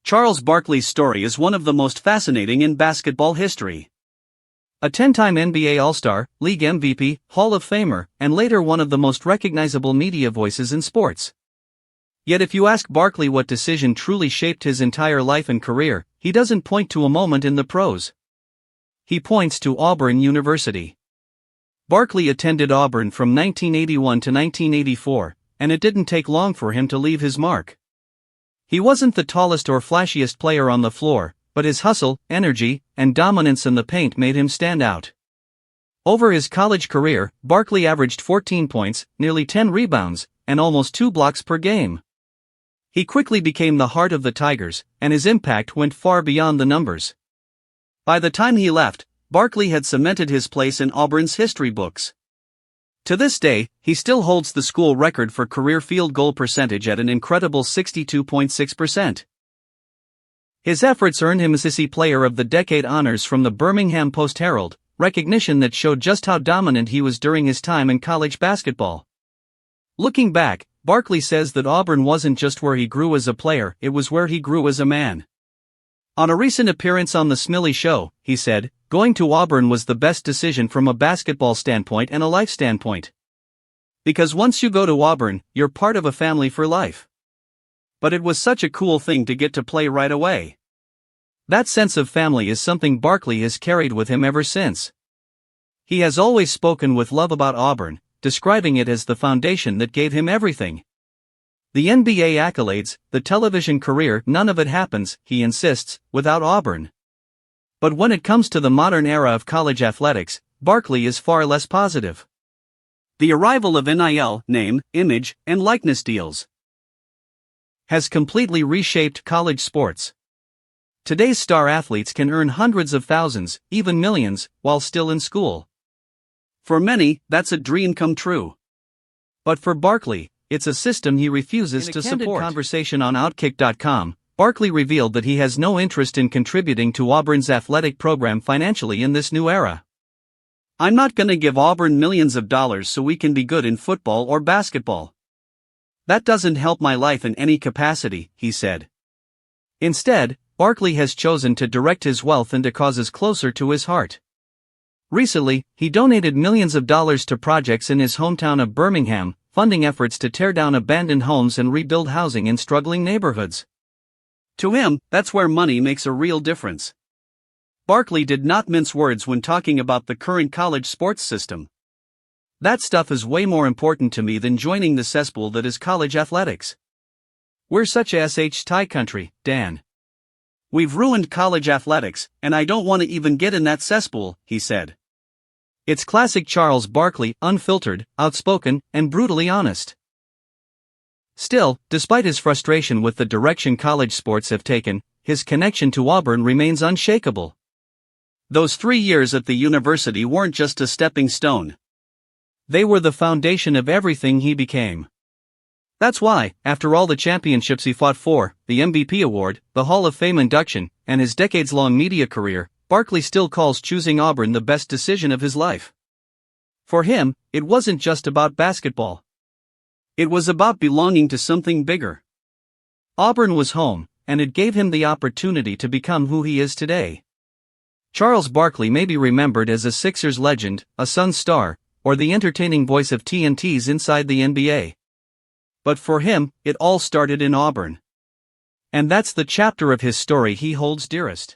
Charles Barkley's story is one of the most fascinating in basketball history. A 10-time NBA All-Star, League MVP, Hall of Famer, and later one of the most recognizable media voices in sports. Yet if you ask Barkley what decision truly shaped his entire life and career, he doesn't point to a moment in the pros. He points to Auburn University. Barkley attended Auburn from 1981 to 1984, and it didn't take long for him to leave his mark. He wasn't the tallest or flashiest player on the floor, but his hustle, energy, and dominance in the paint made him stand out. Over his college career, Barkley averaged 14 points, nearly 10 rebounds, and almost 2 blocks per game. He quickly became the heart of the Tigers, and his impact went far beyond the numbers. By the time he left, Barkley had cemented his place in Auburn's history books. To this day, he still holds the school record for career field goal percentage at an incredible 62.6%. His efforts earned him SEC Player of the Decade honors from the Birmingham Post-Herald, recognition that showed just how dominant he was during his time in college basketball. Looking back, Barkley says that Auburn wasn't just where he grew as a player, it was where he grew as a man. On a recent appearance on The Smiley Show, he said, "Going to Auburn was the best decision from a basketball standpoint and a life standpoint. Because once you go to Auburn, you're part of a family for life. But it was such a cool thing to get to play right away." That sense of family is something Barkley has carried with him ever since. He has always spoken with love about Auburn, describing it as the foundation that gave him everything. The NBA accolades, the television career, none of it happens, he insists, without Auburn. But when it comes to the modern era of college athletics, Barkley is far less positive. The arrival of NIL, name, image, and likeness deals, has completely reshaped college sports. Today's star athletes can earn hundreds of thousands, even millions, while still in school. For many, that's a dream come true. But for Barkley, it's a system he refuses to support. In a candid conversation on Outkick.com, Barkley revealed that he has no interest in contributing to Auburn's athletic program financially in this new era. "I'm not gonna give Auburn millions of dollars so we can be good in football or basketball. That doesn't help my life in any capacity," he said. Instead, Barkley has chosen to direct his wealth into causes closer to his heart. Recently, he donated millions of dollars to projects in his hometown of Birmingham, funding efforts to tear down abandoned homes and rebuild housing in struggling neighborhoods. To him, that's where money makes a real difference. Barkley did not mince words when talking about the current college sports system. "That stuff is way more important to me than joining the cesspool that is college athletics. We're such a tie country, Dan. We've ruined college athletics, and I don't want to even get in that cesspool," he said. It's classic Charles Barkley, unfiltered, outspoken, and brutally honest. Still, despite his frustration with the direction college sports have taken, his connection to Auburn remains unshakable. Those 3 years at the university weren't just a stepping stone. They were the foundation of everything he became. That's why, after all the championships he fought for, the MVP award, the Hall of Fame induction, and his decades-long media career, Barkley still calls choosing Auburn the best decision of his life. For him, it wasn't just about basketball. It was about belonging to something bigger. Auburn was home, and it gave him the opportunity to become who he is today. Charles Barkley may be remembered as a Sixers legend, a Suns star, or the entertaining voice of TNT's Inside the NBA. But for him, it all started in Auburn. And that's the chapter of his story he holds dearest.